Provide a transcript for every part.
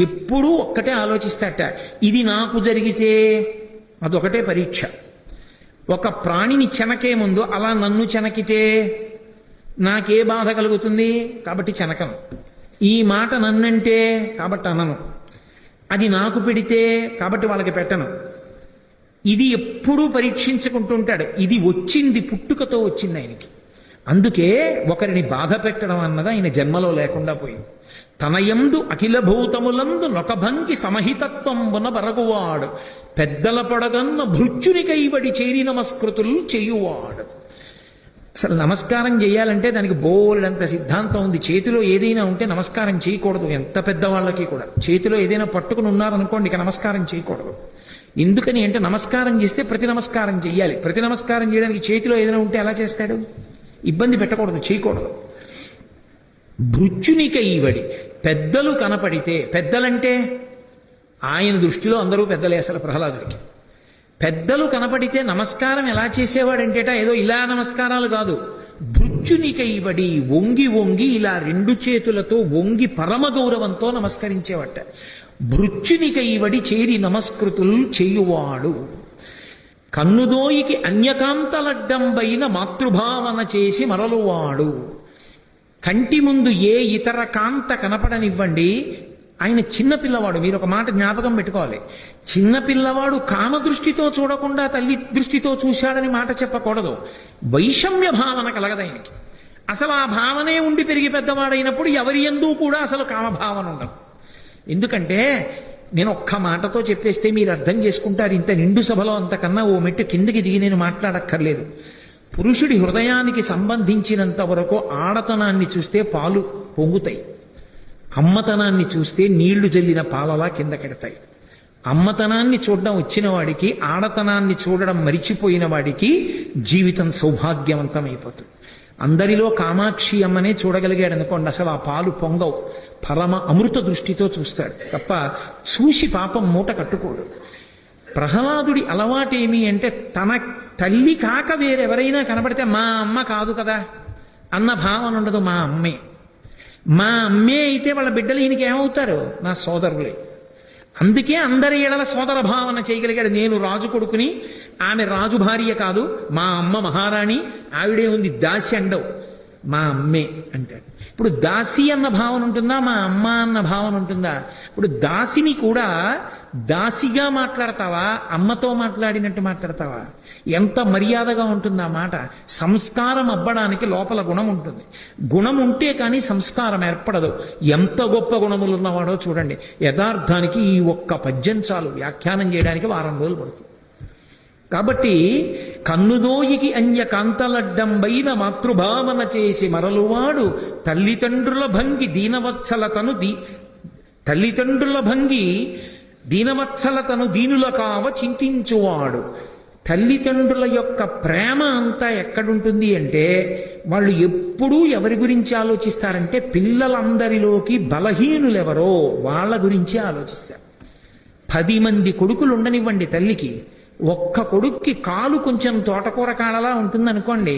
ఎప్పుడూ ఒక్కటే ఆలోచిస్తాట, ఇది నాకు జరిగితే అదొకటే పరీక్ష. ఒక ప్రాణిని చెనకే ముందు అలా నన్ను చెనకితే నాకే బాధ కలుగుతుంది, కాబట్టి చెనకను. ఈ మాట నన్నంటే కాబట్టి అనను. అది నాకు పెడితే కాబట్టి వాళ్ళకి పెట్టను. ఇది ఎప్పుడూ పరీక్షించుకుంటుంటాడు. ఇది వచ్చింది, పుట్టుకతో వచ్చింది ఆయనకి. అందుకే ఒకరిని బాధ పెట్టడం అన్నది ఆయన జన్మలో లేకుండా పోయింది. తనయందు అఖిల భూతములందు నొకభంకి సమహితత్వంబున బరగువాడు, పెద్దల పడగన్న భృత్యుని కైబడి చేరి నమస్కృతులు చేయువాడు. అసలు నమస్కారం చేయాలంటే దానికి బోల్డంత సిద్ధాంతం ఉంది. చేతిలో ఏదైనా ఉంటే నమస్కారం చేయకూడదు. ఎంత పెద్దవాళ్ళకి కూడా చేతిలో ఏదైనా పట్టుకుని ఉన్నారనుకోండి, ఇక నమస్కారం చేయకూడదు. ఎందుకని అంటే నమస్కారం చేస్తే ప్రతి నమస్కారం చెయ్యాలి. ప్రతి నమస్కారం చేయడానికి చేతిలో ఏదైనా ఉంటే ఎలా చేస్తాడు? ఇబ్బంది పెట్టకూడదు, చేయకూడదు. భృత్యునికైవడి, పెద్దలు కనపడితే, పెద్దలంటే ఆయన దృష్టిలో అందరూ పెద్దలే అసలు ప్రహ్లాదుడికి. పెద్దలు కనపడితే నమస్కారం ఎలా చేసేవాడంటేట ఏదో ఇలా నమస్కారాలు కాదు, భృత్యునికైవడి వంగి వంగి ఇలా రెండు చేతులతో వంగి పరమ గౌరవంతో నమస్కరించేవాట. భృత్యునికైవడి చేరి నమస్కృతులు చేయువాడు, కన్నుదోయికి అన్యకాంతలడ్డంబైన మాతృభావన చేసి మరలువాడు. కంటి ముందు ఏ ఇతర కాంత కనపడనివ్వండి, ఆయన చిన్నపిల్లవాడు. మీరు ఒక మాట జ్ఞాపకం పెట్టుకోవాలి. చిన్నపిల్లవాడు కామదృష్టితో చూడకుండా తల్లి దృష్టితో చూశాడని మాట చెప్పకూడదు. వైషమ్య భావన కలగదు ఆయనకి. అసలు ఆ భావనే ఉండి పెరిగి పెద్దవాడైనప్పుడు ఎవరి యందు కూడా అసలు కామభావన ఉండదు. ఎందుకంటే నేను ఒక్క మాటతో చెప్పేస్తే మీరు అర్థం చేసుకుంటారు. ఇంత నిండు సభలో అంతకన్నా ఓ మెట్టు కిందకి దిగి నేను మాట్లాడక్కర్లేదు. పురుషుడి హృదయానికి సంబంధించినంత వరకు ఆడతనాన్ని చూస్తే పాలు పొంగుతాయి, అమ్మతనాన్ని చూస్తే నీళ్లు జల్లిన పాలలా కిందకెడతాయి. అమ్మతనాన్ని చూడడం వచ్చిన వాడికి, ఆడతనాన్ని చూడడం మరిచిపోయిన వాడికి జీవితం సౌభాగ్యవంతమైపోతుంది. అందరిలో కామాక్షి అమ్మనే చూడగలిగాడు అనుకోండి, అసలు ఆ పాలు పొంగవు. పరమ అమృత దృష్టితో చూస్తాడు తప్ప చూసి పాపం మూట కట్టుకోడు. ప్రహ్లాదుడి అలవాటేమి అంటే, తన తల్లి కాక వేరెవరైనా కనబడితే మా అమ్మ కాదు కదా అన్న భావన ఉండదు. మా అమ్మే, మా అమ్మే అయితే వాళ్ళ బిడ్డలు ఈయనకి ఏమవుతారు? నా సోదరులే. అందుకే అందరి ఏడల సోదర భావన చేయగలిగాడు. నేను రాజు కొడుకుని, ఆమె రాజు భార్య కాదు, మా అమ్మ మహారాణి, ఆవిడే ఉంది దాసి అండవు, మా అమ్మే అంటాడు. ఇప్పుడు దాసి అన్న భావన ఉంటుందా, మా అమ్మ అన్న భావన ఉంటుందా? ఇప్పుడు దాసిని కూడా దాసిగా మాట్లాడతావా, అమ్మతో మాట్లాడినట్టు మాట్లాడతావా? ఎంత మర్యాదగా ఉంటుంది ఆ మాట. సంస్కారం అవ్వడానికి లోపల గుణం ఉంటుంది. గుణం ఉంటే కానీ సంస్కారం ఏర్పడదు. ఎంత గొప్ప గుణములు ఉన్నవాడో చూడండి. యథార్థానికి ఈ ఒక్క పద్యం చాలు వ్యాఖ్యానం చేయడానికి వారం రోజులు పడుతుంది. కాబట్టి కన్నుదోయికి అన్య కాంతలడ్డంబైన మాతృభావన చేసి మరలువాడు, తల్లిదండ్రుల భంగి దీనవత్సలతను తల్లిదండ్రుల భంగి దీనవత్సలతను దీనుల కావ చింతించువాడు. తల్లిదండ్రుల యొక్క ప్రేమ అంతా ఎక్కడుంటుంది అంటే, వాళ్ళు ఎప్పుడూ ఎవరి గురించి ఆలోచిస్తారంటే, పిల్లలందరిలోకి బలహీనులెవరో వాళ్ళ గురించి ఆలోచిస్తారు. 10 మంది కొడుకులు ఉండనివ్వండి తల్లికి, ఒక్క కొడుక్కి కాలు కొంచెం తోటకూర కాడలా ఉంటుందనుకోండి,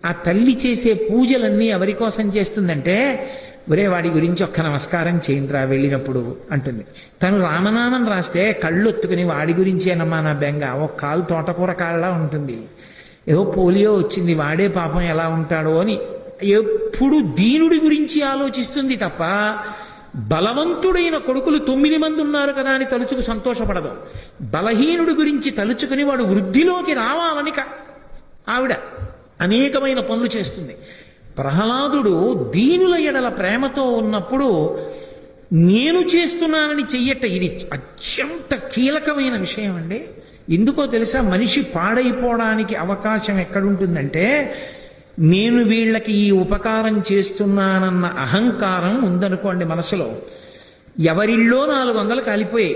ఆ తల్లి చేసే పూజలన్నీ ఎవరి కోసం చేస్తుందంటే, ఒరే వాడి గురించి ఒక్క నమస్కారం చేయండిరా వెళ్ళినప్పుడు అంటుంది. తను రామనామం రాస్తే కళ్ళొత్తుకుని వాడి గురించేనమ్మా నా బెంగ, ఒక కాలు తోటకూర కాళ్ళలా ఉంటుంది, ఏదో పోలియో వచ్చింది వాడే పాపం ఎలా ఉంటాడో అని ఎప్పుడు దీనుడి గురించి ఆలోచిస్తుంది తప్ప, బలవంతుడైన కొడుకులు 9 మంది ఉన్నారు కదా అని తలుచుకు సంతోషపడదు. బలహీనుడి గురించి తలుచుకుని వాడు వృద్ధిలోకి రావాలని ఆవిడ అనేకమైన పనులు చేస్తుంది. ప్రహ్లాదుడు దీనుల ఎడల ప్రేమతో ఉన్నప్పుడు నేను చేస్తున్నానని చెయ్యట. ఇది అత్యంత కీలకమైన విషయం అండి. ఎందుకో తెలుసా? మనిషి పాడైపోవడానికి అవకాశం ఎక్కడుంటుందంటే, నేను వీళ్ళకి ఈ ఉపకారం చేస్తున్నానన్న అహంకారం ఉందనుకోండి మనసులో. ఎవరిల్లో 400 కాలిపోయాయి.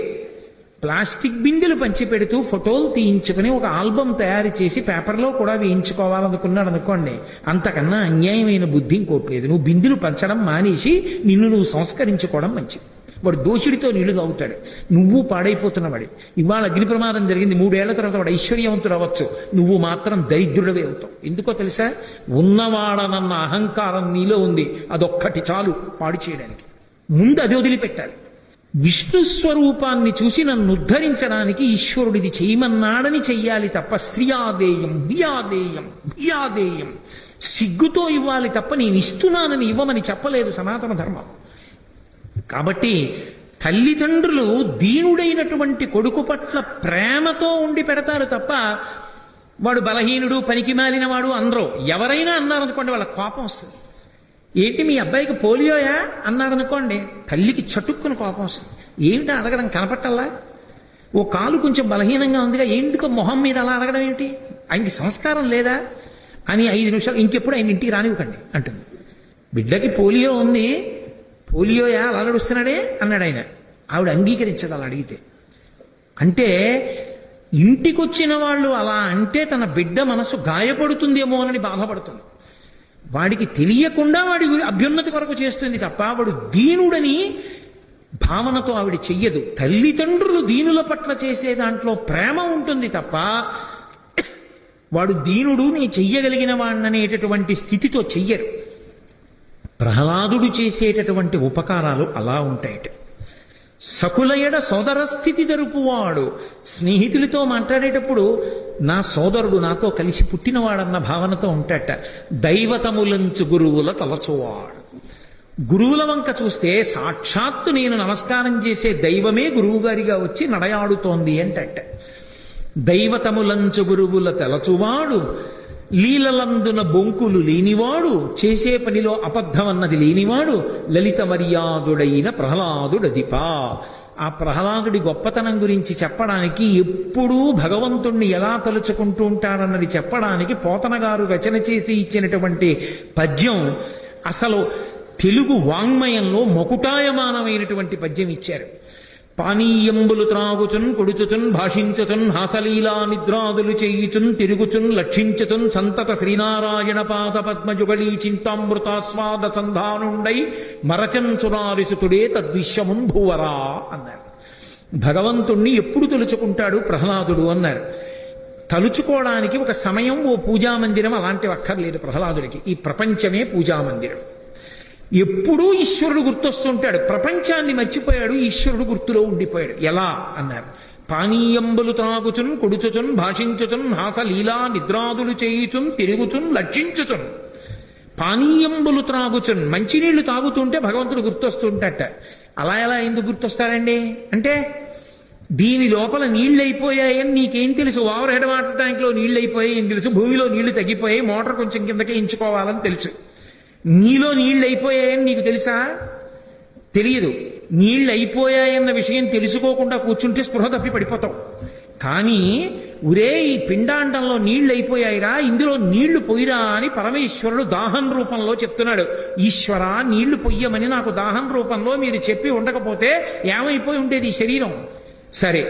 ప్లాస్టిక్ బిందెలు పంచిపెడుతూ ఫోటోలు తీయించుకుని ఒక ఆల్బమ్ తయారు చేసి పేపర్లో కూడా వేయించుకోవాలనుకున్నాడు అనుకోండి, అంతకన్నా అన్యాయమైన బుద్ధి ఇంకోట్లేదు. నువ్వు బిందెలు పంచడం మానేసి నిన్ను నువ్వు సంస్కరించుకోవడం మంచిది. వాడు దోషుడితో నీళ్లు తాగుతాడు, నువ్వు పాడైపోతున్నవాడి. ఇవాళ అగ్ని ప్రమాదం జరిగింది, 3 ఏళ్ల తర్వాత వాడు ఐశ్వర్యవంతుడు అవ్వచ్చు, నువ్వు మాత్రం దరిద్రుడవే అవుతావు. ఎందుకో తెలుసా? ఉన్నవాడనన్న అహంకారం నీలో ఉంది, అదొక్కటి చాలు పాడు చేయడానికి. ముందు అది వదిలిపెట్టాలి. విష్ణు స్వరూపాన్ని చూసి నన్ను ఉద్ధరించడానికి ఈశ్వరుడిది చేయమన్నాడని చెయ్యాలి తప్ప శ్రియాదేయం బియాదేయం బియాదేయం సిగ్గుతో ఇవ్వాలి తప్ప నేను ఇస్తున్నానని ఇవ్వమని చెప్పలేదు సనాతన ధర్మం. కాబట్టి తల్లిదండ్రులు దీనుడైనటువంటి కొడుకు పట్ల ప్రేమతో ఉండి పెడతారు తప్ప వాడు బలహీనుడు పనికి మాలినవాడు అనరు. ఎవరైనా అన్నారనుకోండి వాళ్ళ కోపం వస్తుంది. ఏంటి మీ అబ్బాయికి పోలియోయా అన్నారనుకోండి తల్లికి చటుక్కున కోపం వస్తుంది. ఏమిటా అడగడం కనపట్టల్లా? ఓ కాలు కొంచెం బలహీనంగా ఉందిగా ఎందుకు మొహం మీద అలా అడగడం ఏంటి? ఆయనకి సంస్కారం లేదా అని 5 నిమిషాలు ఇంకెప్పుడు ఆయన ఇంటికి రానివ్వకండి అంటుంది. బిడ్డకి పోలియో ఉంది, పోలియోయా అలా నడుస్తున్నాడే అన్నాడు ఆయన. ఆవిడ అంగీకరించదు అలా అడిగితే. అంటే ఇంటికొచ్చిన వాళ్ళు అలా అంటే తన బిడ్డ మనసు గాయపడుతుందేమో అని బాధపడుతుంది. వాడికి తెలియకుండా వాడి అభ్యున్నతి కొరకు చేస్తుంది తప్ప వాడు దీనుడని భావనతో ఆవిడ చెయ్యదు. తల్లిదండ్రులు దీనుల పట్ల చేసే దాంట్లో ప్రేమ ఉంటుంది తప్ప వాడు దీనుడు నీ చెయ్యగలిగిన వాణ్ణనేటటువంటి స్థితితో చెయ్యరు. ప్రహ్లాదుడు చేసేటటువంటి ఉపకారాలు అలా ఉంటాయట. సకులయడ సోదర స్థితి జరుపువాడు. స్నేహితులతో మాట్లాడేటప్పుడు నా సోదరుడు నాతో కలిసి పుట్టినవాడన్న భావనతో ఉంటాట. దైవతములంచు గురువుల తలచువాడు. గురువుల వంక చూస్తే సాక్షాత్తు నేను నమస్కారం చేసే దైవమే గురువుగారిగా వచ్చి నడయాడుతోంది అంటట. దైవతములంచు గురువుల తలచువాడు, లీలలందున బొంకులు లేనివాడు, చేసే పనిలో అబద్ధమన్నది లేనివాడు, లలిత మర్యాదుడైన ప్రహ్లాదుడదిపా. ఆ ప్రహ్లాదుడి గొప్పతనం గురించి చెప్పడానికి, ఎప్పుడూ భగవంతుణ్ణి ఎలా తలుచుకుంటూ ఉంటాడన్నది చెప్పడానికి పోతన గారు రచన చేసి ఇచ్చినటువంటి పద్యం అసలు తెలుగు వాంగ్మయంలో మకుటాయమానమైనటువంటి పద్యం ఇచ్చారు. పానీయంబులు త్రాగుచున్ కొడుచుచున్ భాషించుచున్ హాసలీలా నిద్రాదులు చేయుచున్ తిరుగుచున్ లక్షించుచున్ సంతత శ్రీనారాయణ పాద పద్మయుగళీ చింతామృతాస్వాద సంధానుండై మరచంచురారిసుతుడే తద్విశ్వమున్ భూవరా అన్నారు. భగవంతుణ్ణి ఎప్పుడు తలుచుకుంటాడు ప్రహ్లాదుడు అన్నారు. తలుచుకోవడానికి ఒక సమయం, ఓ పూజామందిరం అలాంటివి అక్కర్లేదు ప్రహ్లాదుడికి. ఈ ప్రపంచమే పూజామందిరం. ఎప్పుడూ ఈశ్వరుడు గుర్తొస్తుంటాడు. ప్రపంచాన్ని మర్చిపోయాడు, ఈశ్వరుడు గుర్తులో ఉండిపోయాడు. ఎలా అన్నారు? పానీయంబులు త్రాగుచున్ కొడుచుచున్ భాషించుచున్ హాసలీలా నిద్రాదులు చేయుచున్ తిరుగుచున్ లక్షించుచున్. పానీయంబులు త్రాగుచున్, మంచినీళ్లు తాగుతుంటే భగవంతుడు గుర్తొస్తుంటట. అలా ఎలా ఎందుకు గుర్తొస్తాడండి అంటే, దీని లోపల నీళ్లు అయిపోయాయని నీకేం తెలుసు? ఓవర్ హెడ్ వాటర్ ట్యాంక్ లో నీళ్లు అయిపోయాయని తెలుసు, భూమిలో నీళ్లు తగ్గిపోయాయి, మోటార్ కొంచెం కిందకి ఎంచుకోవాలని తెలుసు. నీలో నీళ్లు అయిపోయాయని నీకు తెలుసా? తెలియదు. నీళ్లు అయిపోయాయన్న విషయం తెలుసుకోకుండా కూర్చుంటే స్పృహ తప్పి పడిపోతావు. కానీ ఉరే ఈ పిండాండంలో నీళ్లు అయిపోయాయిరా, ఇందులో నీళ్లు పొయ్యిరా అని పరమేశ్వరుడు దాహం రూపంలో చెప్తున్నాడు. ఈశ్వర నీళ్లు పొయ్యమని నాకు దాహం రూపంలో మీరు చెప్పి ఉండకపోతే ఏమైపోయి ఉండేది ఈ శరీరం? సరే,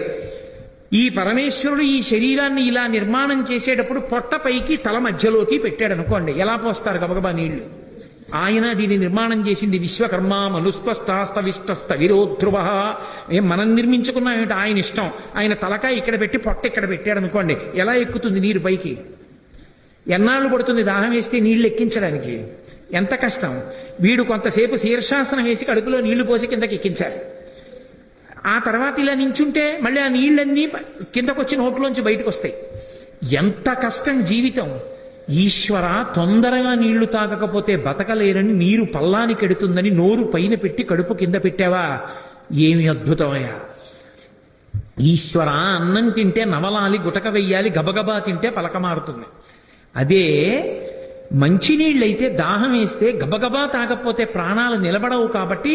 ఈ పరమేశ్వరుడు ఈ శరీరాన్ని ఇలా నిర్మాణం చేసేటప్పుడు పొట్ట పైకి తల మధ్యలోకి పెట్టాడు అనుకోండి, ఎలా పోస్తారు గబగబా నీళ్లు? ఆయన దీన్ని నిర్మాణం చేసింది విశ్వకర్మ మనుస్పష్టాస్తవిష్టస్త విరోధ్రువ. మనం నిర్మించుకున్నాం ఏమిటి? ఆయన ఇష్టం. ఆయన తలకాయ ఇక్కడ పెట్టి పొట్ట ఇక్కడ పెట్టాడు అనుకోండి, ఎలా ఎక్కుతుంది నీరు పైకి? ఎన్నాళ్ళు పడుతుంది దాహం వేస్తే నీళ్లు ఎక్కించడానికి? ఎంత కష్టం. వీడు కొంతసేపు శీర్షాసనం వేసి కడుపులో నీళ్లు పోసి కిందకి ఎక్కించాలి. ఆ తర్వాత ఇలా నించుంటే మళ్ళీ ఆ నీళ్ళన్నీ కిందకొచ్చి నోట్లోంచి బయటకు వస్తాయి. ఎంత కష్టం జీవితం. ఈశ్వర తొందరగా నీళ్లు తాగకపోతే బతకలేరని నీరు పల్లానికి ఎడుతుందని నోరు పైన పెట్టి కడుపు కింద పెట్టావా? ఏమి అద్భుతమయ్యా! ఈశ్వర అన్నం తింటే నవలాలి, గుటక వెయ్యాలి, గబగబా తింటే పలకమారుతుంది. అదే మంచినీళ్ళైతే దాహం వేస్తే గబగబా తాగకపోతే ప్రాణాలు నిలబడవు. కాబట్టి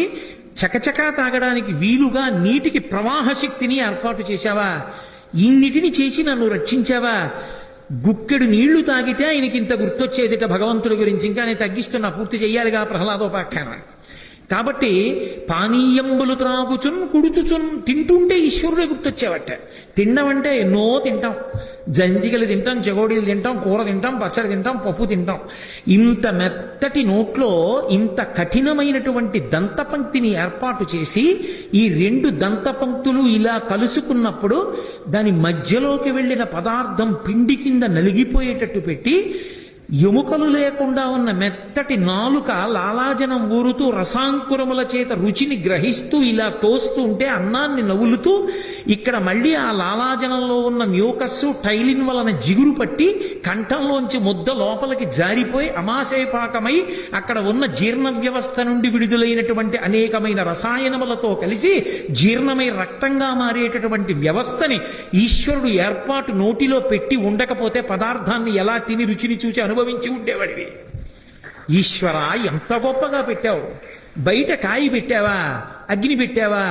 చకచకా తాగడానికి వీలుగా నీటికి ప్రవాహ శక్తిని ఏర్పాటు చేశావా? ఇన్నిటిని చేసి నన్ను రక్షించావా? గుక్కెడు నీళ్లు తాగితే ఆయనకి ఇంత గుర్తొచ్చేదిట భగవంతుడి గురించి. ఇంకా నేను తగ్గిస్తున్నా, పూర్తి చెయ్యాలిగా ప్రహ్లాదోపాఖ్యాన. కాబట్టి పానీయంబులు త్రాగుచున్ కుడుచుచున్, తింటుంటే ఈశ్వరుడే గుర్తొచ్చేవట. తినడం అంటే ఎన్నో తింటాం. జంతికలు తింటాం, చెగోడీలు తింటాం, కూర తింటాం, పచ్చడి తింటాం, పప్పు తింటాం. ఇంత మెత్తటి నోట్లో ఇంత కఠినమైనటువంటి దంతపంక్తిని ఏర్పాటు చేసి ఈ 2 దంతపంక్తులు ఇలా కలుసుకున్నప్పుడు దాని మధ్యలోకి వెళ్ళిన పదార్థం పిండి కింద నలిగిపోయేటట్టు పెట్టి ఎముకలు లేకుండా ఉన్న మెత్తటి నాలుక లాలాజనం ఊరుతూ రసాంకురముల చేత రుచిని గ్రహిస్తూ ఇలా తోస్తూ ఉంటే అన్నాన్ని నవ్వులుతూ ఇక్కడ మళ్ళీ ఆ లాలాజనంలో ఉన్న మ్యూకస్సు టైలిన్ వలన జిగురు పట్టి కంఠంలోంచి ముద్ద లోపలికి జారిపోయి అమాశయపాకమై అక్కడ ఉన్న జీర్ణ వ్యవస్థ నుండి విడుదలైనటువంటి అనేకమైన రసాయనములతో కలిసి జీర్ణమై రక్తంగా మారేటటువంటి వ్యవస్థని ఈశ్వరుడు ఏర్పాటు నోటిలో పెట్టి ఉండకపోతే పదార్థాన్ని ఎలా తిని రుచిని చూసి అనుభవించి ఉండేవాడివి. ఈశ్వర ఎంత గొప్పగా పెట్టావు. బయట కాయ పెట్టావా, అగ్ని పెట్టావా,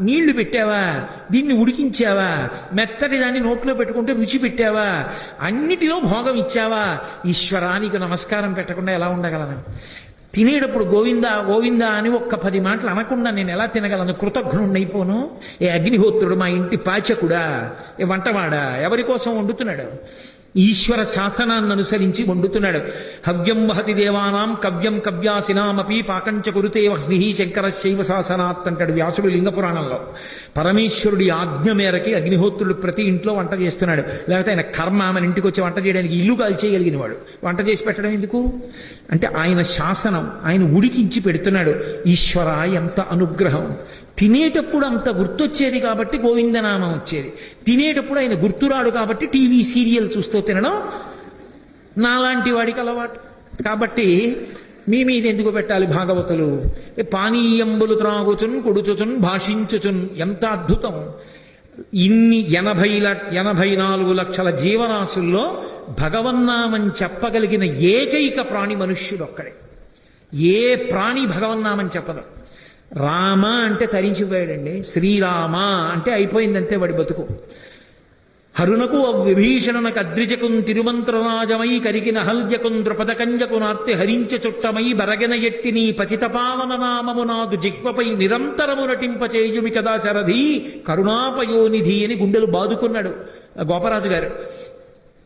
నీళ్లు పెట్టావా, దీన్ని ఉడికించావా, మెత్తటి దాన్ని నోట్లో పెట్టుకుంటే రుచి పెట్టావా, అన్నిటిలో భోగం ఇచ్చావా. ఈశ్వరా నీకు నమస్కారం పెట్టకుండా ఎలా ఉండగలను? తినేటప్పుడు గోవిందా గోవిందా అని ఒక్క 10 మాటలు అనకుండా నేను ఎలా తినగలను? కృతజ్ఞుణ్ణైపోను. ఏ అగ్నిహోత్రుడు మా ఇంటి పాచకుడా, ఏ వంటవాడా, ఎవరి కోసం వండుతున్నాడు? ఈశ్వర శాసనాన్ని అనుసరించి వండుతున్నాడు. హవ్యం వహతి దేవానాం కవ్యం కవ్యాసినామపి పాకంచ కురుతే వహ్ని శంకర శైవ శాసనాత్ అంటాడు వ్యాసుడు లింగపురాణంలో. పరమేశ్వరుడి ఆజ్ఞ మేరకి అగ్నిహోత్రుడు ప్రతి ఇంట్లో వంట చేస్తున్నాడు. లేకపోతే ఆయన కర్మ మన ఇంటికి వచ్చి వంట చేయడానికి ఇల్లు కాల్చేయగలిగిన వాడు వంట చేసి పెట్టడం ఎందుకు అంటే ఆయన శాసనం, ఆయన ఉడికించి పెడుతున్నాడు. ఈశ్వర ఎంత అనుగ్రహం. తినేటప్పుడు అంత గుర్తొచ్చేది కాబట్టి గోవిందనామం వచ్చేది. తినేటప్పుడు ఆయన గుర్తురాడు కాబట్టి టీవీ సీరియల్ చూస్తూ తినడం నాలాంటి వాడికి అలవాటు. కాబట్టి మీ మీద ఎందుకు పెట్టాలి భాగవతులు? పానీయంబులు త్రాగుచున్ కుడుచుచున్ భాషించుచున్. ఎంత అద్భుతం! ఇన్ని 84 లక్షల జీవరాశుల్లో భగవన్నామం చెప్పగలిగిన ఏకైక ప్రాణి మనుష్యుడు ఒక్కడే. ఏ ప్రాణి భగవన్నామం చెప్పదు. రామ అంటే తరించిపోయాడండి. శ్రీరామ అంటే అయిపోయిందంతే వాడి బతుకు. హరునకు విభీషణనకు అద్రిజకున్ తిరుమంత్రరాజమై కరిగిన హల్యకున్ ద్రుపదకంజకు నార్తి హరించ చుట్టమై బరగెన ఎట్టి నీ పతితపావన నామము నాదు జిహ్వపై నిరంతరము నటింపచేయుమి కదా చరధి కరుణాపయోనిధి అని గుండెలు బాదుకున్నాడు గోపరాజు గారు.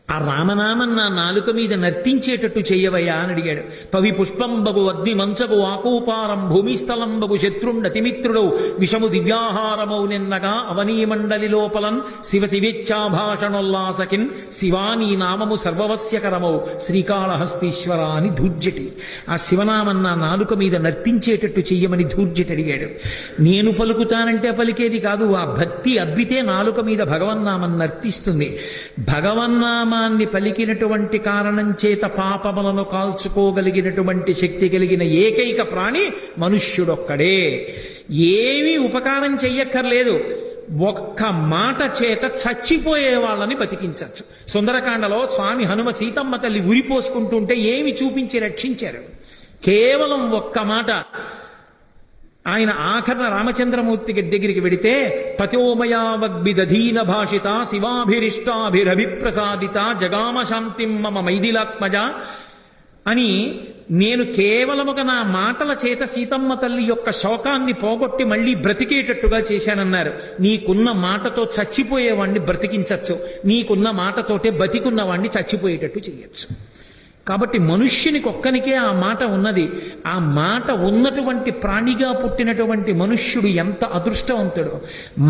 ఆ రామనామం నా నాలుక మీద నర్తించేటట్టు చెయ్యవయ్యా అని అడిగాడు. పవి పుష్పంబగు అగ్ని మంచగు ఆకూపారం భూమిస్థలంబగు శత్రుండతిమిత్రుడవు విషము దివ్యాహారమౌ నిన్నగా అవనీమండలి లోపలన్ శివ శివేచ్ఛాభాషణోల్లాసకిన్ శివానీ నామము సర్వవస్యకరమౌ శ్రీకాళహస్తీశ్వర అని ధూర్జటి. ఆ శివనామం నా నాలుక మీద నర్తించేటట్టు చెయ్యమని ధూర్జటి అడిగాడు. నేను పలుకుతానంటే పలికేది కాదు. ఆ భక్తి అబ్బితే నాలుక మీద భగవన్నామం నర్తిస్తుంది. భగవన్నామ పలికినటువంటి కారణం చేత పాపములను కాల్చుకోగలిగినటువంటి శక్తి కలిగిన ఏకైక ప్రాణి మనుష్యుడొక్కడే. ఏమీ ఉపకారం చెయ్యక్కర్లేదు. ఒక్క మాట చేత చచ్చిపోయే వాళ్ళని బతికించచ్చు. సుందరకాండలో స్వామి హనుమ సీతమ్మ తల్లి ఉరిపోసుకుంటుంటే ఏమి చూపించి రక్షించారు? కేవలం ఒక్క మాట. ఆయన ఆఖరణ రామచంద్రమూర్తి దగ్గరికి వెడితే పతోమయావగ్బిదధీన భాషిత శివాభిరిష్టాభిరభిప్రసాదిత జగామ శాంతిం మమ మైథిలాత్మజ అని నేను కేవలముగా నా మాటల చేత సీతమ్మ తల్లి యొక్క శోకాన్ని పోగొట్టి మళ్ళీ బ్రతికేటట్టుగా చేశానన్నారు. నీకున్న మాటతో చచ్చిపోయేవాణ్ణి బ్రతికించచ్చు, నీకున్న మాటతోటే బతికున్నవాణ్ణి చచ్చిపోయేటట్టు చేయొచ్చు. కాబట్టి మనుష్యునికి ఒక్కనికే ఆ మాట ఉన్నది. ఆ మాట ఉన్నటువంటి ప్రాణిగా పుట్టినటువంటి మనుష్యుడు ఎంత అదృష్టవంతుడు.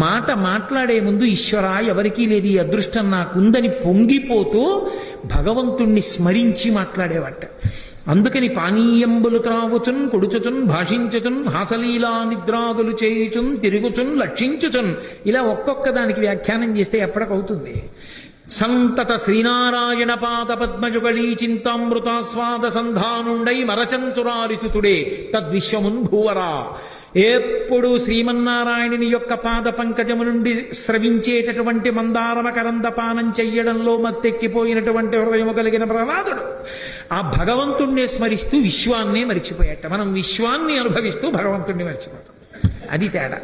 మాట మాట్లాడే ముందు ఈశ్వరా ఎవరికీ లేదు ఈ అదృష్టం నాకుందని పొంగిపోతూ భగవంతుణ్ణి స్మరించి మాట్లాడేవాట. అందుకని పానీయంబులు త్రాగుచున్ కుడుచుచున్ భాషించుచున్ హాసలీలా నిద్రాదులు చేయుచున్ తిరుగుచున్ లక్షించుచున్ ఇలా ఒక్కొక్క దానికి వ్యాఖ్యానం చేస్తే ఎప్పటికవుతుంది. సంతత శ్రీనారాయణ పాద పద్మజుగళీ చింతామృతాస్వాద సంధానుండై మరచంచురారిసుతుడే తద్విశ్వమున్ భూవరా. ఎప్పుడు శ్రీమన్నారాయణుని యొక్క పాద పంకజము నుండి స్రవించేటటువంటి మందారమ కరందపానం చెయ్యడంలో మత్తెక్కిపోయినటువంటి హృదయము కలిగిన ప్రహ్లాదుడు ఆ భగవంతుణ్ణే స్మరిస్తూ విశ్వాన్నే మరిచిపోయాట. మనం విశ్వాన్ని అనుభవిస్తూ భగవంతుణ్ణి మరిచిపోతాం. అది తేడా.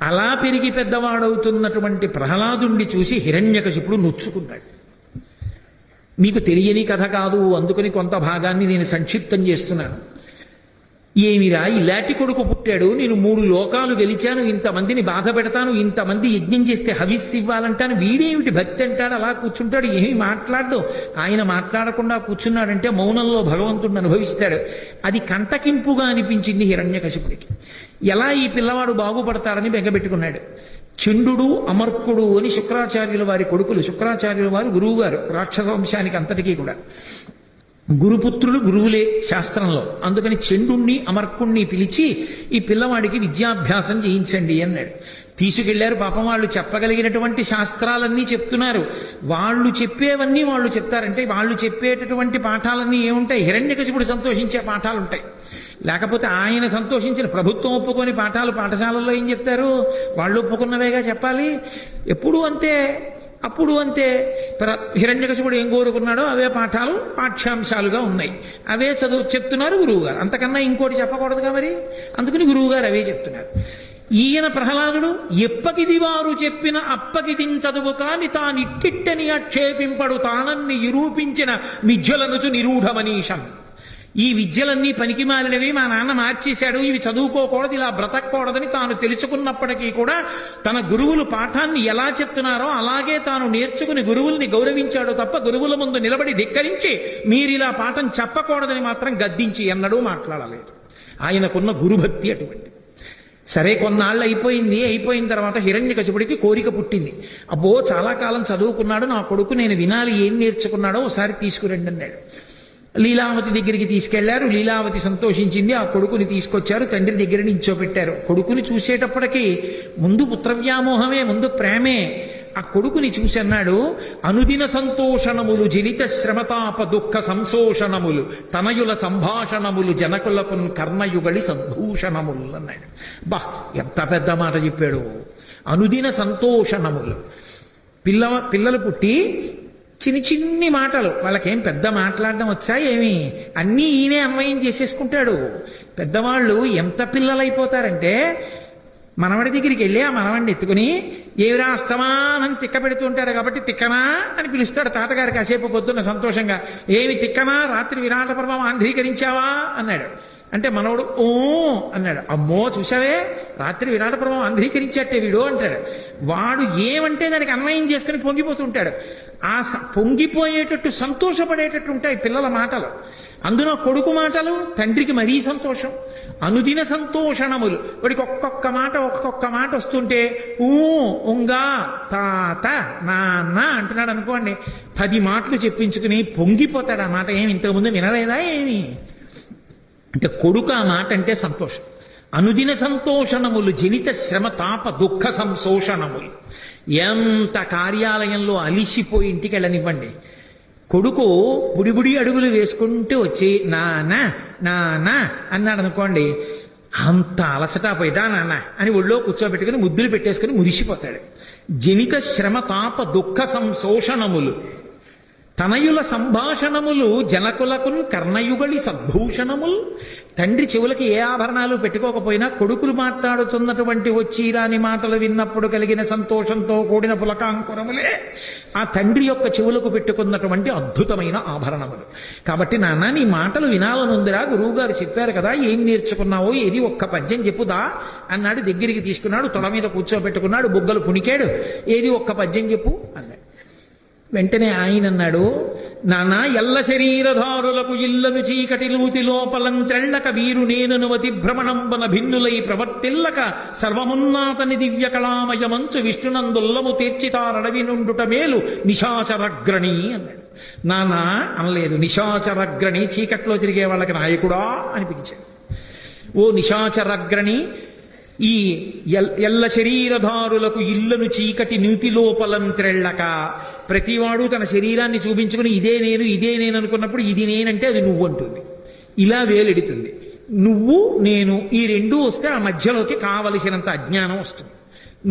అలా పెరిగి పెద్దవాడవుతున్నటువంటి ప్రహ్లాదుణ్ణి చూసి హిరణ్యకశిపుడు నొచ్చుకున్నాడు. మీకు తెలియని కథ కాదు, అందుకని కొంత భాగాన్ని నేను సంక్షిప్తం చేస్తున్నాను. ఏమిరా ఇలాంటి కొడుకు పుట్టాడు, నేను 3 లోకాలు గెలిచాను, ఇంతమందిని బాధ పెడతాను, ఇంతమంది యజ్ఞం చేస్తే హవిస్సు ఇవ్వాలంటాను, వీడేమిటి భక్తి అంటాడు, అలా కూర్చుంటాడు, ఏమి మాట్లాడు. ఆయన మాట్లాడకుండా కూర్చున్నాడంటే మౌనంలో భగవంతుడిని అనుభవిస్తాడు. అది కంటకింపుగా అనిపించింది హిరణ్యకశిపుడికి. ఎలా ఈ పిల్లవాడు బాగుపడతాడని బెంగబెట్టుకున్నాడు. చండు అమర్కుడు అని శుక్రాచార్యుల వారి కొడుకులు. శుక్రాచార్యుల వారు గురువు గారు రాక్షస వంశానికి అంతటికీ కూడా. గురుపుత్రులు గురువులే శాస్త్రంలో. అందుకని చండుణ్ణి అమర్కుణ్ణి పిలిచి ఈ పిల్లవాడికి విద్యాభ్యాసం చేయించండి అన్నాడు. తీసుకెళ్లారు. పాపం వాళ్ళు చెప్పగలిగినటువంటి శాస్త్రాలన్నీ చెప్తున్నారు. వాళ్ళు చెప్పేవన్నీ వాళ్ళు చెప్తారంటే వాళ్ళు చెప్పేటటువంటి పాఠాలన్నీ ఏముంటాయి? హిరణ్యకశిపుడు సంతోషించే పాఠాలు ఉంటాయి. లేకపోతే ఆయన సంతోషించిన ప్రభుత్వం ఒప్పుకొని పాఠాలు పాఠశాలల్లో ఏం చెప్తారు? వాళ్ళు ఒప్పుకున్నవేగా చెప్పాలి. ఎప్పుడూ అంతే, అప్పుడు అంతే. హిరణ్యకశిపుడు ఏం కోరుకున్నాడో అవే పాఠాలు పాఠ్యాంశాలుగా ఉన్నాయి. అవే చదువు చెప్తున్నారు గురువుగారు. అంతకన్నా ఇంకోటి చెప్పకూడదుగా మరి. అందుకని గురువుగారు అవే చెప్తున్నారు. ఈయన ప్రహ్లాదుడు ఎప్పకిది వారు చెప్పిన అప్పకిదిన్ చదువు కాని తానిట్టిట్టని ఆక్షేపింపడు తానన్ని నిరూపించిన విద్యలనుచు నిరూఢమనీషం. ఈ విద్యలన్నీ పనికి మారినవి, మా నాన్న మార్చేశాడు, ఇవి చదువుకోకూడదు, ఇలా బ్రతకూడదని తాను తెలుసుకున్నప్పటికీ కూడా తన గురువులు పాఠాన్ని ఎలా చెప్తున్నారో అలాగే తాను నేర్చుకుని గురువుల్ని గౌరవించాడు తప్ప గురువుల ముందు నిలబడి ధిక్కరించి మీరిలా పాఠం చెప్పకూడదని మాత్రం గద్దించి ఎన్నడూ మాట్లాడలేదు. ఆయనకున్న గురుభక్తి అటువంటి. సరే, కొన్నాళ్ళు అయిపోయిన తర్వాత హిరణ్యకశిపుడికి కోరిక పుట్టింది. అబ్బో, చాలా కాలం చదువుకున్నాడు నా కొడుకు, నేను వినాలి, ఏం నేర్చుకున్నాడో ఒకసారి తీసుకురండి అన్నాడు. లీలావతి దగ్గరికి తీసుకెళ్లారు. లీలావతి సంతోషించింది. ఆ కొడుకుని తీసుకొచ్చారు, తండ్రి దగ్గర నించోపెట్టారు. కొడుకుని చూసేటప్పటికీ ముందు పుత్రవ్యామోహమే, ముందు ప్రేమే. ఆ కొడుకుని చూసి అన్నాడు, అనుదిన సంతోషణములు జనిత శ్రమతాప దుఃఖ సంశోషణములు తనయుల సంభాషణములు జనకులకు కర్ణయుగళి సద్భూషణములు అన్నాడు. బా, ఎంత పెద్ద మాట చెప్పాడు. అనుదిన సంతోషణములు. పిల్లలు పుట్టి చిన్ని మాటలు, వాళ్ళకేం పెద్ద మాట్లాడడం వచ్చా ఏమి? అన్నీ ఈయనే అన్వయం చేసేసుకుంటాడు. పెద్దవాళ్ళు ఎంత పిల్లలైపోతారంటే మనవడి దగ్గరికి వెళ్ళి ఆ మనవడిని ఎత్తుకుని ఏవిరా అస్తమానం తిక్క పెడుతుంటాడు కాబట్టి తిక్కనా అని పిలుస్తాడు తాతగారు. కాసేపు పొద్దున్న సంతోషంగా, ఏమి తిక్కనా, రాత్రి విరాట పర్వం ఆంధ్రీకరించావా అన్నాడు. అంటే మనవడు ఓ అన్నాడు. అమ్మో, చూసావే, రాత్రి విరాట పర్వం ఆంధ్రీకరించట్టే వీడు అంటాడు. వాడు ఏమంటే దానికి అన్వయం చేసుకుని పొంగిపోతుంటాడు. ఆ పొంగిపోయేటట్టు సంతోషపడేటట్టు ఉంటాయి పిల్లల మాటలు. అందులో కొడుకు మాటలు తండ్రికి మరీ సంతోషం. అనుదిన సంతోషణములు. వాడికి ఒక్కొక్క మాట వస్తుంటే ఉంగా తాత నాన్న అంటున్నాడు అనుకోండి, 10 మాటలు చెప్పించుకుని పొంగిపోతాడు. ఆ మాట ఏమి ఇంతకుముందు వినలేదా ఏమి అంటే కొడుకు ఆ మాట అంటే సంతోషం. అనుదిన సంతోషణములు జనిత శ్రమ తాప దుఃఖ సంశోషణములు. ఎంత కార్యాలయంలో అలిసిపోయి ఇంటికి వెళ్ళనివ్వండి, కొడుకు బుడిబుడి అడుగులు వేసుకుంటూ వచ్చి నాన్న నాన్న అన్నాడు అనుకోండి, అంత అలసట పోయిదా నాన్న అని ఒళ్ళో కూర్చోబెట్టుకుని ముద్దులు పెట్టేసుకుని మురిసిపోతాడు. జనిత శ్రమ తాప దుఃఖ సంశోషణములు తనయుల సంభాషణములు జనకులకు కర్ణయుగళి సద్భూషణములు. తండ్రి చెవులకి ఏ ఆభరణాలు పెట్టుకోకపోయినా కొడుకులు మాట్లాడుతున్నటువంటి వచ్చి రాని మాటలు విన్నప్పుడు కలిగిన సంతోషంతో కూడిన పులకాంకురములే ఆ తండ్రి యొక్క చెవులకు పెట్టుకున్నటువంటి అద్భుతమైన ఆభరణములు. కాబట్టి నాన్న, నీ మాటలు వినాలనుందిరా, గురువుగారు చెప్పారు కదా, ఏం నేర్చుకున్నావో ఏది ఒక్క పద్యం చెప్పుదా అన్నాడు. దగ్గరికి తీసుకున్నాడు, తొడ మీద కూర్చోబెట్టుకున్నాడు, బుగ్గలు పుణికాడు. ఏది ఒక్క పద్యం చెప్పు అన్నాడు. వెంటనే ఆయన అన్నాడు, నానా, ఎల్ల శరీరధారులకు ఇళ్లను చీకటి లూతి లోపలం తెళ్ళక వీరు నేనునవతి భ్రమణంబన భిన్నులై ప్రవర్తిల్లక సర్వమున్నాతని దివ్య కళామయమంచు విష్ణునందుల్లము తీర్చితారడవి నుండుట మేలు నిశాచరగ్రణి అన్నాడు. నానా అనలేదు, నిశాచరగ్రణి, చీకట్లో తిరిగే వాళ్ళకి నాయకుడా అని పిలిచాడు. ఓ నిశాచరగ్రణి, ఈ ఎల్ల శరీరధారులకు ఇళ్లను చీకటి నీతి లోపలం త్రెళ్ళక, ప్రతివాడు తన శరీరాన్ని చూపించుకుని ఇదే నేను అనుకున్నప్పుడు ఇది నేనంటే అది నువ్వు అంటుంది. ఇలా వేలెడుతుంది. నువ్వు నేను ఈ రెండూ వస్తే ఆ మధ్యలోకి కావలసినంత అజ్ఞానం వస్తుంది.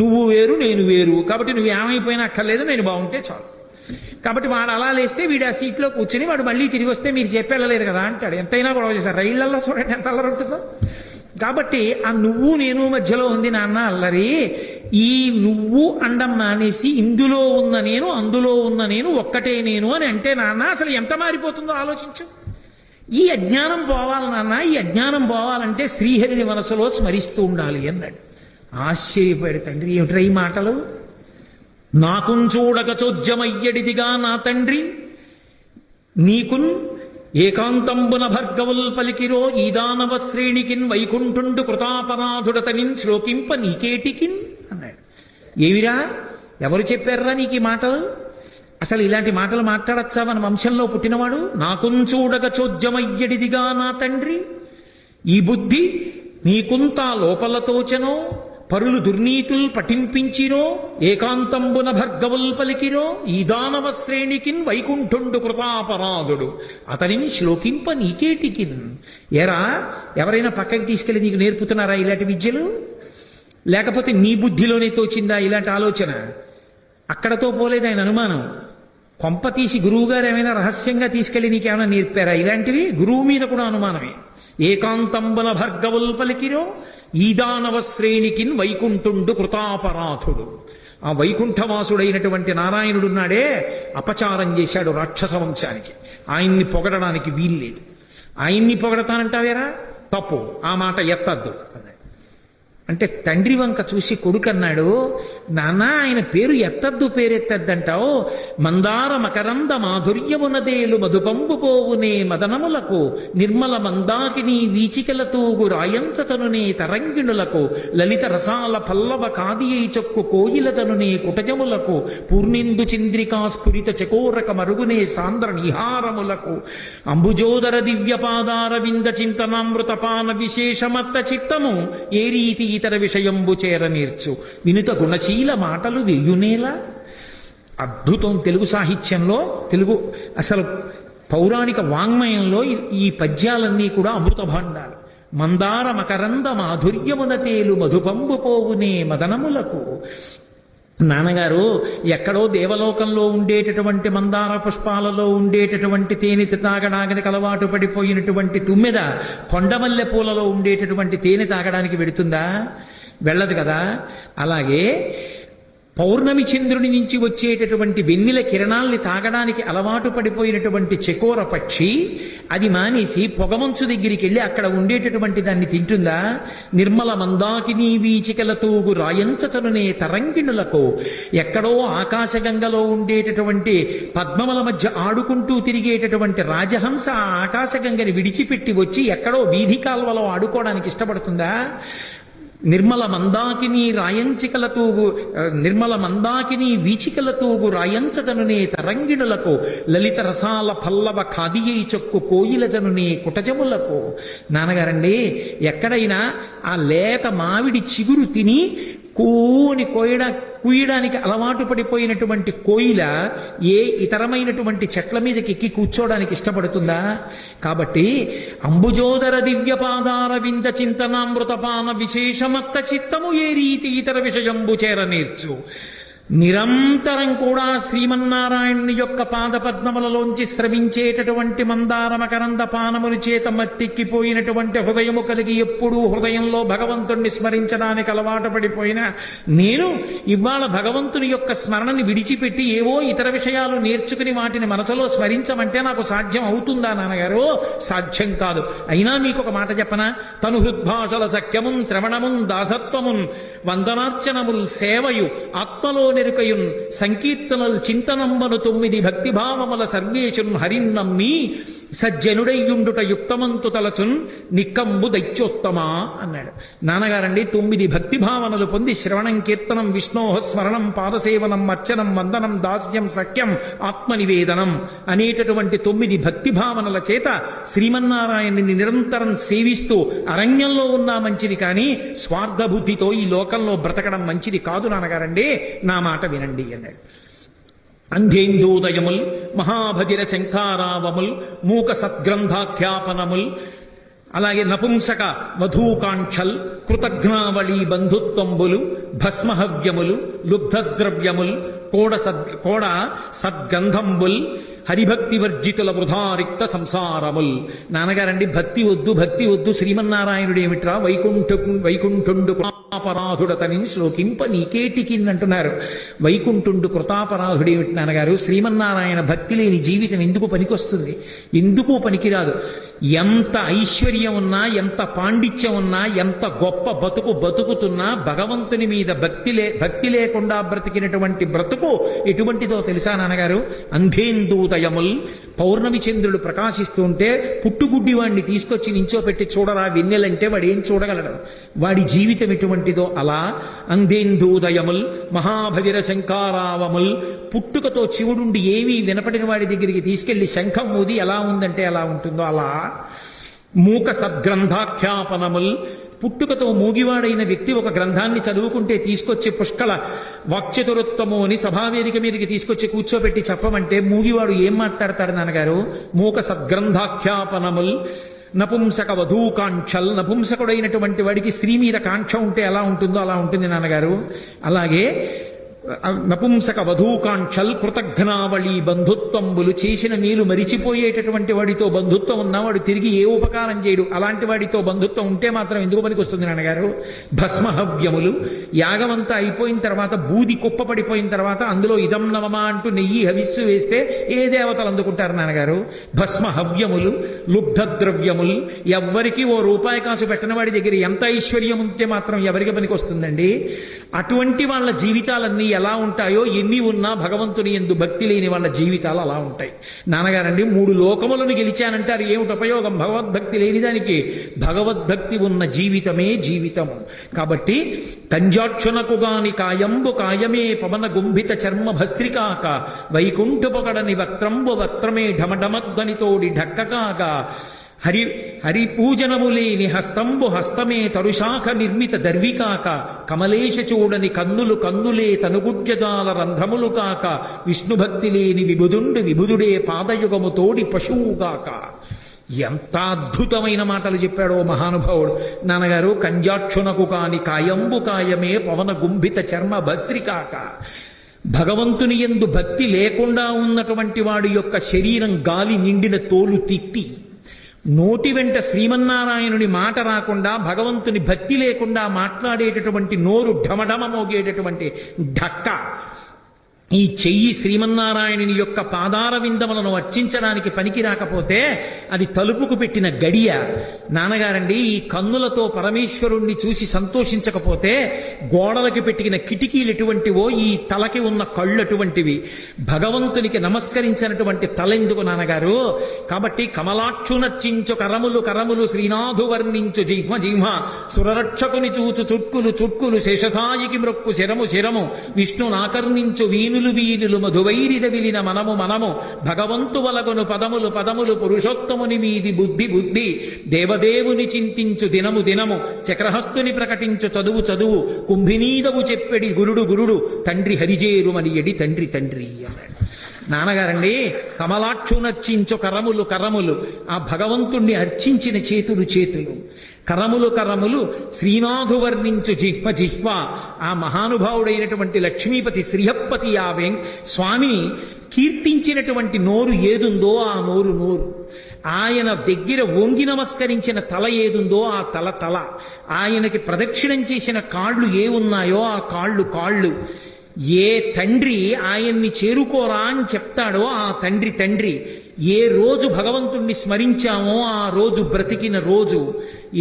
నువ్వు వేరు నేను వేరు, కాబట్టి నువ్వు ఏమైపోయినా అక్కర్లేదు, నేను బాగుంటే చాలు. కాబట్టి వాడు అలా లేస్తే వీడు ఆ సీట్లో కూర్చుని వాడు మళ్ళీ తిరిగి వస్తే మీరు చెప్పేళ్ళలేదు కదా అంటాడు. ఎంతైనా గొడవ చేశారు. రైళ్లలో చూడండి ఎంత అల్లరి ఉంటుందో. కాబట్టి ఆ నువ్వు నేను మధ్యలో ఉంది నాన్న అల్లరి. ఈ నువ్వు అండం మానేసి ఇందులో ఉన్న నేను అందులో ఉన్న నేను ఒక్కటే నేను అని అంటే నాన్న అసలు ఎంత మారిపోతుందో ఆలోచించు. ఈ అజ్ఞానం పోవాలి నాన్న, ఈ అజ్ఞానం పోవాలంటే శ్రీహరిని మనసులో స్మరిస్తూ ఉండాలి అన్నాడు. ఆశ్చర్యపోయాడు తండ్రి. ఏమిట్రా ఈ మాటలు? నాకున్ చూడక చోద్యమయ్యడిదిగా నా తండ్రి, నీకున్ ఏకాంతంబున భర్గవుల్ పలికిరో ఈ దానవ శ్రేణికిన్ వైకుంఠుండు కృతాపరాధుడతనిన్ శ్లోకింప నీకేటికిన్ అన్నాడు. ఏవిరా, ఎవరు చెప్పారా నీకు ఈ మాటలు? అసలు ఇలాంటి మాటలు మాట్లాడచ్చా మన వంశంలో పుట్టినవాడు? నాకుంచూడగ చోద్యమయ్యడిదిగా నా తండ్రి, ఈ బుద్ధి నీకుంతా లోపలతోచనో, పరులు దుర్నీతుల్ పఠింపించిరో, ఏకాంతంబున భర్గవుల్ పలికిరో, ఈ దానవ శ్రేణికిన్ వైకుంఠుండు కృపాపరాధుడు అతనిని శ్లోకింప నీకేటికిన్. ఎరా, ఎవరైనా పక్కకి తీసుకెళ్లి నీకు నేర్పుతున్నారా ఇలాంటి విద్యలు? లేకపోతే నీ బుద్ధిలోనే తోచిందా ఇలాంటి ఆలోచన? అక్కడతో పోలేదు ఆయన అనుమానం. కొంప తీసి గురువుగారు ఏమైనా రహస్యంగా తీసుకెళ్లి నీకేమైనా నేర్పారా ఇలాంటివి? గురువు మీద కూడా అనుమానమే. ఏకాంతంబున భర్గవుల్ పలికిరో, ఈ దానవ శ్రేణికిన్ వైకుంఠుండు కృతాపరాధుడు. ఆ వైకుంఠవాసుడైనటువంటి నారాయణుడున్నాడే, అపచారం చేశాడు రాక్షస వంశానికి. ఆయన్ని పొగడడానికి వీల్లేదు. ఆయన్ని పొగడతానంటావేరా? తప్పు, ఆ మాట ఎత్తద్దు అన్నాడు. అంటే తండ్రి వంక చూసి కొడుకు అన్నాడు, నాన్న ఆయన పేరు ఎత్తద్దు, పేరెత్తద్దంటావు. మందార మకరంద మాధుర్యమునదేలు మధుపంబు పోవునే మదనములకు, నిర్మల మందాకిని వీచికల తూగు రాయంచతనునే తరంగిణులకు, లలిత రసాల పల్లవ కాదియై చొక్కు కోయిలచనునే కుటజములకు, పూర్ణిందు చంద్రికా స్ఫురిత చకోరక మరుగునే సాంద్ర నిహారములకు, అంబుజోదర దివ్యపాదార వింద చింతనామృతపాన విశేషమత్త చిత్తము ఏ రీతి ఇతర విషయంబు చేర నేర్చు, వినుత గుణశీల మాటలు వెయ్యునేలా. అద్భుతం తెలుగు సాహిత్యంలో, తెలుగు అసలు పౌరాణిక వాంగ్మయంలో ఈ పద్యాలన్నీ కూడా అమృత భాండాలు. మందార మకరంద మాధుర్యమున తేలు మధుపంబు పోవునే మదనములకు. నాన్నగారు ఎక్కడో దేవలోకంలో ఉండేటటువంటి మందార పుష్పాలలో ఉండేటటువంటి తేనె తాగడానికి అలవాటు పడిపోయినటువంటి తుమ్మెద కొండమల్లె పూలలో ఉండేటటువంటి తేనె తాగడానికి వెడుతుందా? వెళ్ళదు కదా. అలాగే పౌర్ణమి చంద్రుని నుంచి వచ్చేటటువంటి వెన్నెల కిరణాల్ని తాగడానికి అలవాటు పడిపోయినటువంటి చకోర పక్షి అది మానేసి పొగమంచు దగ్గరికి వెళ్ళి అక్కడ ఉండేటటువంటి దాన్ని తింటుందా? నిర్మల మందాకిని వీచికల తూగు రాయంచతనునే తరంగిణులకు. ఎక్కడో ఆకాశగంగలో ఉండేటటువంటి పద్మముల మధ్య ఆడుకుంటూ తిరిగేటటువంటి రాజహంస ఆ ఆకాశగంగని విడిచిపెట్టి వచ్చి ఎక్కడో వీధి కాల్వలో ఆడుకోవడానికి ఇష్టపడుతుందా? నిర్మల మందాకిని రాయంచికల తూగు, నిర్మల మందాకిని వీచికల తూగు రాయంచతనునే తరంగిణులకు, లలిత రసాల పల్లవ ఖాదియై చొక్కు కోయిలజనునే కుటజములకు. నాన్నగారండి, ఎక్కడైనా ఆ లేత మామిడి చిగురు తిని కూయడానికి అలవాటు పడిపోయినటువంటి కోయిల ఏ ఇతరమైనటువంటి చెట్ల మీదకి ఎక్కి కూర్చోడానికి ఇష్టపడుతుందా? కాబట్టి అంబుజోదర దివ్యపాదార వింద చింతనామృతపాన విశేషమత్త చిత్తము ఏ రీతి ఇతర విషయంబు చేర నేర్చు. నిరంతరం కూడా శ్రీమన్నారాయణుని యొక్క పాదపద్మములలోంచి స్రవించేటటువంటి మందార మకరంద పానముల చేత మత్తెక్కిపోయినటువంటి హృదయము కలిగి ఎప్పుడూ హృదయంలో భగవంతుణ్ణి స్మరించడానికి అలవాటు పడిపోయిన నేను ఇవాళ భగవంతుని యొక్క స్మరణని విడిచిపెట్టి ఏవో ఇతర విషయాలు నేర్చుకుని వాటిని మనసులో స్మరించమంటే నాకు సాధ్యం అవుతుందా నాన్నగారు? సాధ్యం కాదు. అయినా మీకు ఒక మాట చెప్పనా? తను హృద్భాషల సఖ్యమున్ శ్రవణమున్ దాసత్వమున్ వందనార్చనముల్ సేవయు ఆత్మలో నెరుకయున్ సంకీర్తనల్ చింతనంబను 9 భక్తిభావముల సర్వేశున్ హరిన్నమ్మి సజ్జనుడయ్యుండుట యుక్తమంతు తలచున్ నిక్కంబు దైత్యోత్తమా అన్నాడు. నాన్నగారండి 9 భక్తిభావనలు పొంది శ్రవణం కీర్తనం విష్ణోహ స్మరణం పాదసేవనం అర్చనం వందనం దాస్యం సఖ్యం ఆత్మనివేదనం అనేటటువంటి 9 భక్తిభావనల చేత శ్రీమన్నారాయణుని నిరంతరం సేవిస్తూ అరణ్యంలో ఉన్నా మంచిది, కానీ స్వార్థ బుద్ధితో ఈ లోకంలో బ్రతకడం మంచిది కాదు నాన్నగారండి, నా మాట వినండి అన్నాడు. అంధేందోదయముల్ మహాభగిర శంఖారావముల్ మూక సద్గ్రంథాఖ్యాపనముల్ అలాగే నపుంసక వధూకాంక్షల్ కృతజ్ఞావళి బంధుత్వంబులు భస్మహవ్యములు లుబ్ధద్రవ్యముల్ కోడ సద్గంధంబుల్ హరిభక్తి వర్జితుల వృధారిక్త సంసారముల్. నాన్నగారండి, భక్తి వద్దు భక్తి వద్దు, శ్రీమన్నారాయణుడు ఏమిట్రా వైకుంఠుండు కృతాపరాధుడతని శ్లోకింప నీకేటికిందంటున్నారు. వైకుంఠుండు కృతాపరాధుడు ఏమిటి నాన్నగారు? శ్రీమన్నారాయణ భక్తి లేని జీవితం ఎందుకు పనికొస్తుంది? ఎందుకు పనికిరాదు. ఎంత ఐశ్వర్యం ఉన్నా, ఎంత పాండిత్యం ఉన్నా, ఎంత గొప్ప బతుకుతున్నా భగవంతుని మీద భక్తి లేకుండా బ్రతికినటువంటి బ్రతుకు ఎటువంటిదో తెలుసా నాన్నగారు? అంధేందు వెన్నెలెందూదయముల్ పౌర్ణమి చంద్రుడు ప్రకాశిస్తుంటే పుట్టుగుడ్డి వాడిని తీసుకొచ్చి నించోపెట్టి చూడరా వెన్నెలంటే వాడు ఏం చూడగలడు, వాడి జీవితం ఎటువంటిదో అలా అందేందూదయముల్ మహాభవిర శంకారావముల్ పుట్టుకతో శివుడుండి ఏమీ వినపడిన వాడి దగ్గరికి తీసుకెళ్లి శంఖం ఊది ఎలా ఉందంటే ఎలా ఉంటుందో అలా మూక సద్గ్రంథాఖ్యాపనముల్ పుట్టుకతో మూగివాడైన వ్యక్తి ఒక గ్రంథాన్ని చదువుకుంటే తీసుకొచ్చి పుష్కల వాక్చతురత్వము అని సభావేదిక మీదకి తీసుకొచ్చి కూర్చోబెట్టి చెప్పమంటే మూగివాడు ఏం మాట్లాడతాడు నాన్నగారు? మూక సద్గ్రంథాఖ్యాపనముల్ నపుంసక వధూకాంక్షల్ నపుంసకుడైనటువంటి వాడికి స్త్రీ మీద కాంక్ష ఉంటే ఎలా ఉంటుందో అలా ఉంటుంది నాన్నగారు. అలాగే నపుంసక వధూకాంక్షల్ కృతఘ్నావళి బంధుత్వంబులు చేసిన మేలు మరిచిపోయేటటువంటి వాడితో బంధుత్వం ఉన్నవాడు తిరిగి ఏ ఉపకారం చేయడు, అలాంటి వాడితో బంధుత్వం ఉంటే మాత్రం ఎందుకు పనికి వస్తుంది నాన్నగారు? భస్మహవ్యములు యాగమంతా అయిపోయిన తర్వాత బూది కుప్ప పడిపోయిన తర్వాత అందులో ఇదం నవమా అంటూ నెయ్యి హవిస్సు వేస్తే ఏ దేవతలు అందుకుంటారు నాన్నగారు? భస్మహవ్యములు లుబ్ధద్రవ్యములు ఎవ్వరికి ఓ రూపాయి కాసు పెట్టిన వాడి దగ్గర ఎంత ఐశ్వర్యం ఉంటే మాత్రం ఎవరికి పనికి వస్తుందండి? అటువంటి వాళ్ళ జీవితాలన్నీ ఎలా ఉంటాయో, ఎన్ని ఉన్నా భగవంతుని యందు భక్తి లేని వాళ్ళ జీవితాలు అలా ఉంటాయి నాన్నగారండి. 3 లోకములను గెలిచానంటారు, ఏమిటి ఉపయోగం భగవద్భక్తి లేని దానికి? భగవద్భక్తి ఉన్న జీవితమే జీవితము. కాబట్టి కంజాక్షునకు గాని కాయంబు కాయమే పవన గుంభిత చర్మ భస్త్రికాక వైకుంఠుపగడని వక్త్రంబు వక్త్రమే ఢమఢమధ్వనితోడి ఢక్కకాగా హరి పూజనము లేని హస్తంబు హస్తమే తరుశాఖ నిర్మిత దర్వికాక కమలేశ చూడని కన్నులు కన్నులే తనుగుడ్యజాల రంధ్రములు కాక విష్ణుభక్తి లేని విబుధుండు విబుధుడే పాదయుగము తోడి పశువుగాక. ఎంత అద్భుతమైన మాటలు చెప్పాడో మహానుభావుడు నాన్నగారు. కంజాక్షునకు కాని కాయంబు కాయమే పవన గుంభిత చర్మ భస్త్రికాక. భగవంతుని యందు భక్తి లేకుండా ఉన్నటువంటి వాడి యొక్క శరీరం గాలి నిండిన తోలు తిత్తి, నోటి వెంట శ్రీమన్నారాయణుని మాట రాకుండా భగవంతుని భక్తి లేకుండా మాట్లాడేటటువంటి నోరు ఢమఢమ మోగేటటువంటి ఢక్క. ఈ చెయ్యి శ్రీమన్నారాయణుని యొక్క పాదార విందములను అర్చించడానికి పనికి రాకపోతే అది తలుపుకు పెట్టిన గడియ నాన్నగారండి. ఈ కన్నులతో పరమేశ్వరుణ్ణి చూసి సంతోషించకపోతే గోడలకి పెట్టిన కిటికీలు ఎటువంటివో ఈ తలకి ఉన్న కళ్ళు అటువంటివి. భగవంతునికి నమస్కరించినటువంటి తల ఎందుకు నాన్నగారు? కాబట్టి కమలాక్షునర్చించు కరములు కరములు శ్రీనాథు వర్ణించు జిహ్మ జిహ్మ సురరక్షకుని చూచు చుట్కులు చుట్కులు శేషసాయికి మ్రొక్కు శిరము శిరము విష్ణు నాకర్ణించు వీనులు వీనులు మధువైరిద విలిన మనము మనము భగవంతు వలగును పదములు పదములు పురుషోత్తముని మీది బుద్ధి బుద్ధి దేవదేవుని చింతించు దినము దినము చక్రహస్తుని ప్రకటించు చదువు చదువు కుంభినీదవు చెప్పెడి గురుడు గురుడు తండ్రి హరిజేరుమని ఎడి తండ్రి తండ్రి అన్నాడు నాన్నగారండి. కమలాక్షునర్చించు కరములు కరములు, ఆ భగవంతుణ్ణి అర్చించిన చేతులు చేతులు, కరములు కరములు శ్రీనాథు వర్ణించు జిహ్వ జిహ్వ. ఆ మహానుభావుడైనటువంటి లక్ష్మీపతి శ్రీహప్పతి ఆ స్వామిని కీర్తించినటువంటి నోరు ఏదుందో ఆ నోరు నోరు, ఆయన దగ్గర వంగి నమస్కరించిన తల ఏదుందో ఆ తల తల, ఆయనకి ప్రదక్షిణం చేసిన కాళ్ళు ఏ ఉన్నాయో ఆ కాళ్ళు కాళ్ళు. ఏ తండ్రి ఆయన్ని చేరుకోరా అని చెప్తాడో ఆ తండ్రి తండ్రి. ఏ రోజు భగవంతుణ్ణి స్మరించామో ఆ రోజు బ్రతికిన రోజు.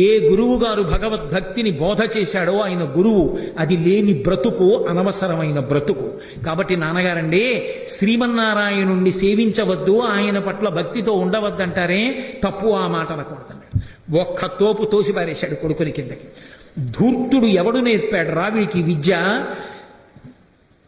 ఏ గురువు గారు భగవద్భక్తిని బోధ చేశాడో ఆయన గురువు. అది లేని బ్రతుకు అనవసరమైన బ్రతుకు. కాబట్టి నాన్నగారండి, శ్రీమన్నారాయణుణ్ణి సేవించవద్దు, ఆయన పట్ల భక్తితో ఉండవద్దంటారే, తప్పు ఆ మాట అనకూడదండి. ఒక్క తోపు తోసి పారేశాడు కొడుకుని కిందకి. ధూర్తుడు ఎవడు నేర్పాడు రావిడికి విద్య?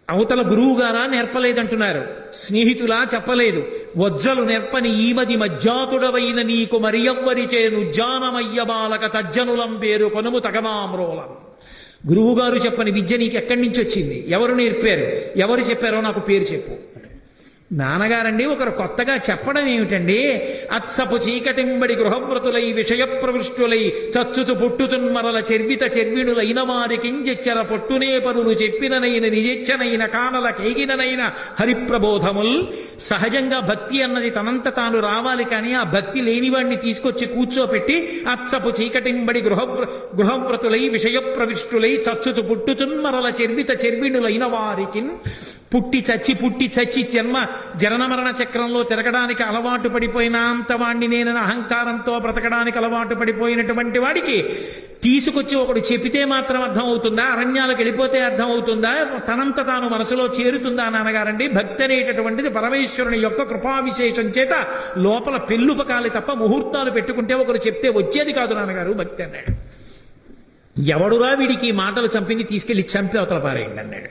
అవతల గురువు గారా నేర్పలేదంటున్నారు, స్నేహితులా చెప్పలేదు. వజ్జలు నేర్పని ఈమది మజ్జాతుడవైన నీకు మరియవ్వరి చేను జానమయ్య బాలక తజ్జనులం పేరు కొనుము తగనామ్రోలం. గురువుగారు చెప్పని విద్య నీకు ఎక్కడి నుంచి వచ్చింది? ఎవరు నేర్పారు? ఎవరు చెప్పారో నాకు పేరు చెప్పు. నాన్నగారండి, ఒకరు కొత్తగా చెప్పడం ఏమిటండి? అత్సపు చీకటింబడి గృహవ్రతులై విషయ ప్రవృష్టులై చచ్చుచు పుట్టుచున్మరల చెర్విత చెర్విణులైన వారికించెచ్చర పొట్టునే పరులు చెప్పిననైన నిజెచ్చనైన కానల కేగిననైన హరిప్రబోధముల్. సహజంగా భక్తి అన్నది తనంత తాను రావాలి, కానీ ఆ భక్తి లేనివాడిని తీసుకొచ్చి కూర్చోపెట్టి అత్సపు చీకటింబడి గృహవ్రతులై విషయ ప్రవిష్టులై చచ్చుచు పుట్టుచున్మరల చెర్విత చెర్విణులైన వారికి పుట్టి చచ్చి జనన మరణ చక్రంలో తిరగడానికి అలవాటు పడిపోయినంత వాణ్ణి నేనని అహంకారంతో బ్రతకడానికి అలవాటు పడిపోయినటువంటి వాడికి తీసుకొచ్చి ఒకడు చెప్పితే మాత్రం అర్థం అవుతుందా, అరణ్యాలకు వెళ్ళిపోతే అర్థం అవుతుందా, తనంత తాను మనసులో చేరుతుందా అని అనగారండి. భక్తి అనేటటువంటిది పరమేశ్వరుని యొక్క కృపా విశేషం చేత లోపల పెళ్ళుపకాలి తప్ప ముహూర్తాలు పెట్టుకుంటే ఒకరు చెప్తే వచ్చేది కాదు నాన్నగారు భక్తి అన్నాడు. ఎవడురా వీడికి ఈ మాటలు చంపింది, తీసుకెళ్లి చంపి అవతల పారేయండి అన్నాడు.